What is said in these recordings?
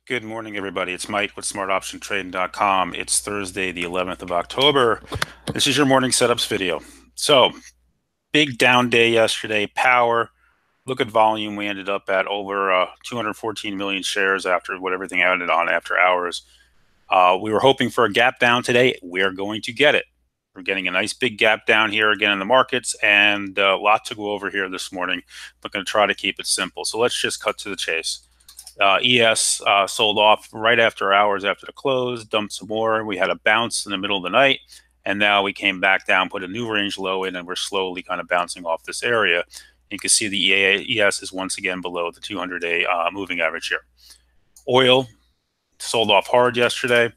Good morning, everybody. It's Mike with smartoptiontrading.com. It's Thursday, the 11th of October. This is your morning setups video. So, big down day yesterday. Power. Look at volume. We ended up at over 214 million shares after what everything added on after hours. We were hoping for a gap down today. We're going to get it. We're getting a nice big gap down here again in the markets, and a lot to go over here this morning. I'm going to try to keep it simple. So let's just cut to the chase. ES sold off right after hours after the close, dumped some more. We had a bounce in the middle of the night, and now we came back down, put a new range low in, and we're slowly kind of bouncing off this area. You can see the ES is once again below the 200-day moving average here. Oil sold off hard yesterday,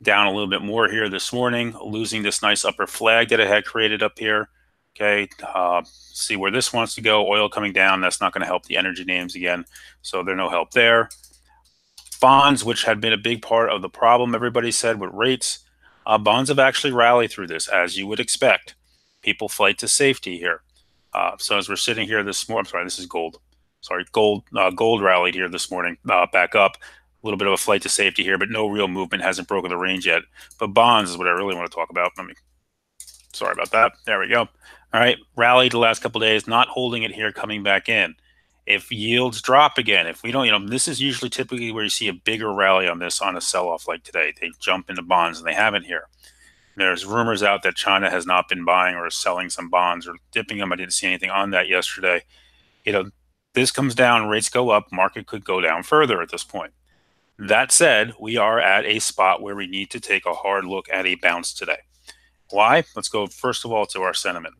down a little bit more here this morning, losing this nice upper flag that it had created up here. Okay, see where this wants to go. Oil coming down, that's not going to help the energy names again, so there's no help there. Bonds, which had been a big part of the problem, everybody said, with rates, bonds have actually rallied through this, as you would expect. People flight to safety here. So as we're sitting here this morning, I'm sorry, this is gold. Sorry, gold rallied here this morning, back up. A little bit of a flight to safety here, but no real movement, hasn't broken the range yet. But bonds is what I really want to talk about. Sorry about that. There we go. All right, rallied the last couple of days, not holding it here, coming back in. If yields drop again, if we don't, this is usually typically where you see a bigger rally on this on a sell-off like today. They jump into bonds, and they haven't here. There's rumors out that China has not been buying or selling some bonds or dipping them. I didn't see anything on that yesterday. This comes down, rates go up, market could go down further at this point. That said, we are at a spot where we need to take a hard look at a bounce today. Why? Let's go first of all to our sentiment.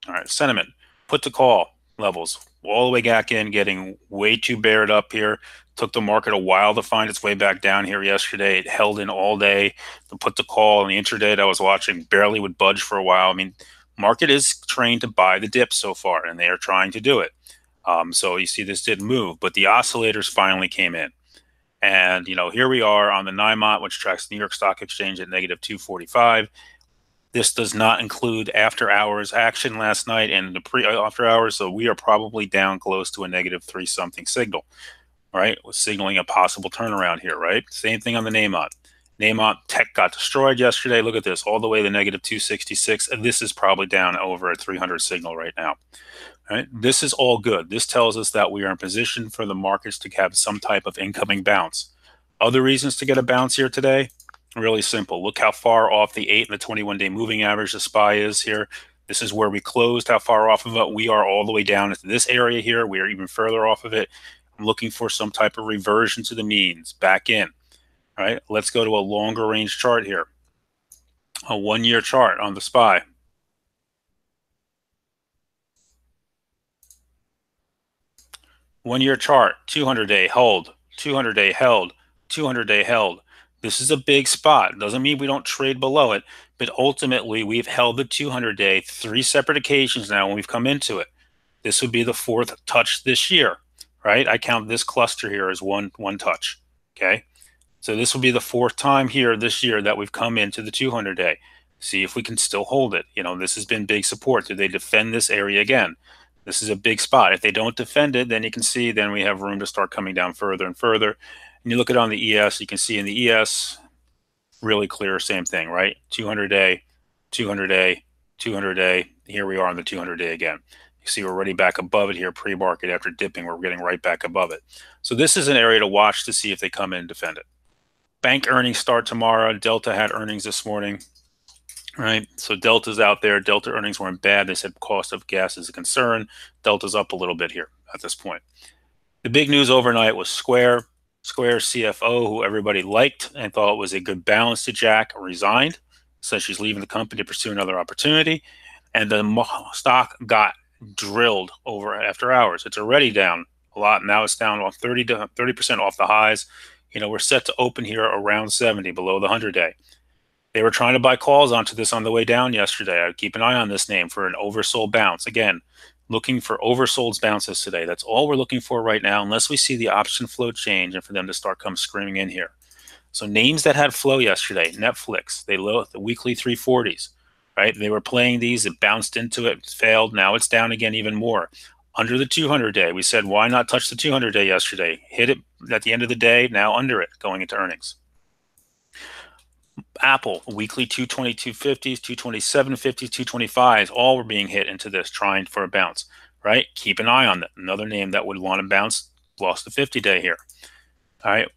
All right, sentiment, put to call levels all the way back in, getting way too bared up here. Took the market a while to find its way back down here yesterday. It held in all day. The put to call and the intraday that I was watching barely would budge for a while. I mean, market is trained to buy the dips so far, and they are trying to do it. So you see this didn't move, but the oscillators finally came in. And, here we are on the NYMOT, which tracks the New York Stock Exchange at negative 245. This does not include after hours action last night and the after hours, so we are probably down close to a negative 3 something signal, right? Signaling a possible turnaround here, right? Same thing on the NAMOT. NAMOT tech got destroyed yesterday. Look at this, all the way to negative 266, and this is probably down over a 300 signal right now. Right? This is all good. This tells us that we are in position for the markets to have some type of incoming bounce. Other reasons to get a bounce here today, really simple. Look how far off the 8 and the 21-day moving average the SPY is here. This is where we closed, how far off of it. We are all the way down into this area here. We are even further off of it. I'm looking for some type of reversion to the means, back in. All right, let's go to a longer range chart here. A 1-year chart on the SPY. One-year chart, 200-day held, 200-day held, 200-day held. This is a big spot. Doesn't mean we don't trade below it, but ultimately we've held the 200-day 3 separate occasions now when we've come into it. This would be the 4th touch this year, right? I count this cluster here as one touch, okay? So this will be the 4th time here this year that we've come into the 200-day. See if we can still hold it. This has been big support. Do they defend this area again? This is a big spot. If they don't defend it, then you can see then we have room to start coming down further and further. And you look at it on the ES, you can see in the ES, really clear, same thing, right? 200-day, 200-day, 200-day. Here we are on the 200-day again. You see we're already back above it here pre-market. After dipping, we're getting right back above it. So this is an area to watch to see if they come in and defend it. Bank earnings start tomorrow. Delta had earnings this morning. Right, so Delta's out there. Delta earnings weren't bad. They said cost of gas is a concern. Delta's up a little bit here at this point. The big news overnight was Square. Square's CFO, who everybody liked and thought was a good balance to Jack, resigned. Said she's leaving the company to pursue another opportunity. And the stock got drilled over after hours. It's already down a lot. Now it's down off 30% off the highs. We're set to open here around 70, below the 100-day. They were trying to buy calls onto this on the way down yesterday. I would keep an eye on this name for an oversold bounce. Again, looking for oversold bounces today. That's all we're looking for right now, unless we see the option flow change and for them to start come screaming in here. So names that had flow yesterday, Netflix, they low the weekly 340s, right? They were playing these, it bounced into it, failed. Now it's down again even more. under the 200-day. We said, why not touch the 200-day yesterday? Hit it at the end of the day, now under it going into earnings. Apple, weekly 222.50s, 227.50s, 225s, all were being hit into this, trying for a bounce, right? Keep an eye on that. Another name that would want to bounce, lost the 50-day here. All right.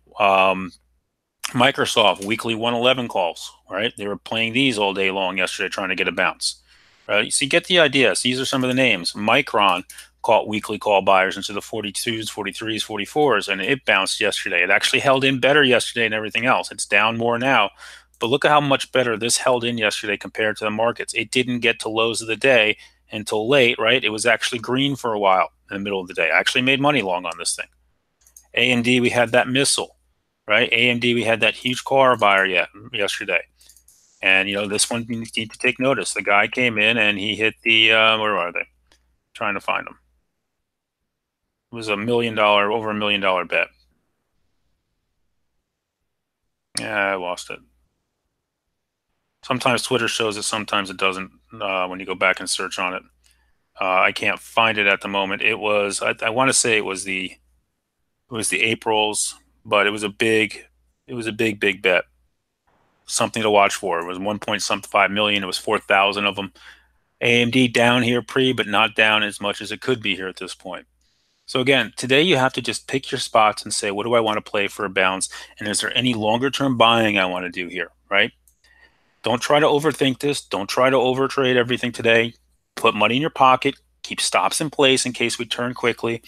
Microsoft, weekly 111 calls, right? They were playing these all day long yesterday, trying to get a bounce, right? So you get the idea. So these are some of the names. Micron caught weekly call buyers into the 42s, 43s, 44s, and it bounced yesterday. It actually held in better yesterday than everything else. It's down more now, but look at how much better this held in yesterday compared to the markets. It didn't get to lows of the day until late, right? It was actually green for a while in the middle of the day. I actually made money long on this thing. AMD, we had that missile, right? AMD, we had that huge car buyer yesterday. And, you know, this one, you need to take notice. The guy came in and he hit the, where are they? Trying to find them. It was over $1 million bet. Yeah, I lost it. Sometimes Twitter shows it, sometimes it doesn't when you go back and search on it. I can't find it at the moment. It was, I want to say it was the Aprils, but it was a big bet. Something to watch for. It was 1.5 million. It was 4,000 of them. AMD down here but not down as much as it could be here at this point. So again, today you have to just pick your spots and say, what do I want to play for a bounce? And is there any longer term buying I want to do here, right? Don't try to overthink this. Don't try to overtrade everything today. Put money in your pocket, keep stops in place in case we turn quickly,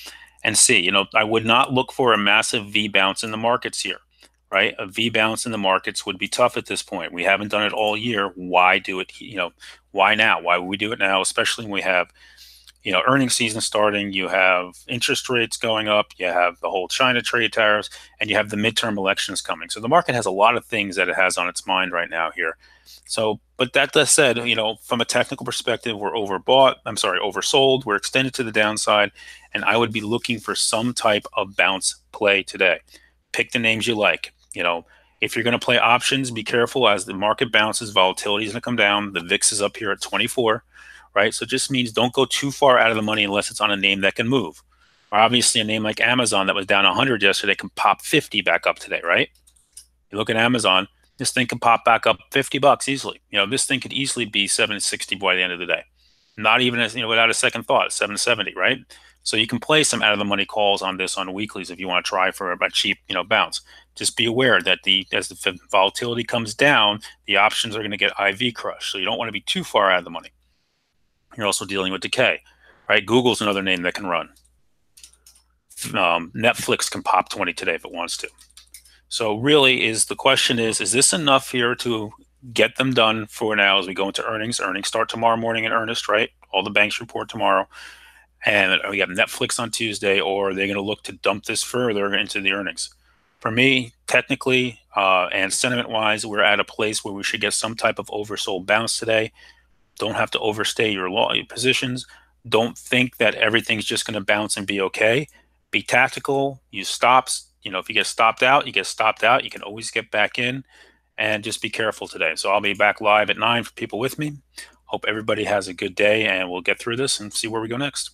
and see. You know, I would not look for a massive V bounce in the markets here, right? A V bounce in the markets would be tough at this point. We haven't done it all year. Why do it? You know, why now? Why would we do it now? Especially when we have, you know, earnings season starting, you have interest rates going up, you have the whole China trade tariffs, and you have the midterm elections coming. So the market has a lot of things that it has on its mind right now here. So, but that said, you know, from a technical perspective, we're oversold, we're extended to the downside, and I would be looking for some type of bounce play today. Pick the names you like. You know, if you're going to play options, be careful as the market bounces, volatility is going to come down. The VIX is up here at 24. Right? So it just means don't go too far out of the money unless it's on a name that can move. Or obviously a name like Amazon that was down 100 yesterday can pop 50 back up today, right? You look at Amazon, this thing can pop back up $50 easily. You know, this thing could easily be 760 by the end of the day. Not even as, you know, without a second thought, 770, right? So you can play some out of the money calls on this on weeklies if you want to try for a cheap, you know, bounce. Just be aware that as the volatility comes down, the options are going to get IV crushed. So you don't want to be too far out of the money. You're also dealing with decay, right? Google's another name that can run. Netflix can pop 20 today if it wants to. So really the question is this enough here to get them done for now as we go into earnings? Earnings start tomorrow morning in earnest, right? All the banks report tomorrow. And we have Netflix on Tuesday, or are they going to look to dump this further into the earnings? For me, technically and sentiment-wise, we're at a place where we should get some type of oversold bounce today. Don't have to overstay your positions. Don't think that everything's just going to bounce and be okay. Be tactical. Use stops. You know, if you get stopped out, you get stopped out. You can always get back in, and just be careful today. So I'll be back live at 9 for people with me. Hope everybody has a good day, and we'll get through this and see where we go next.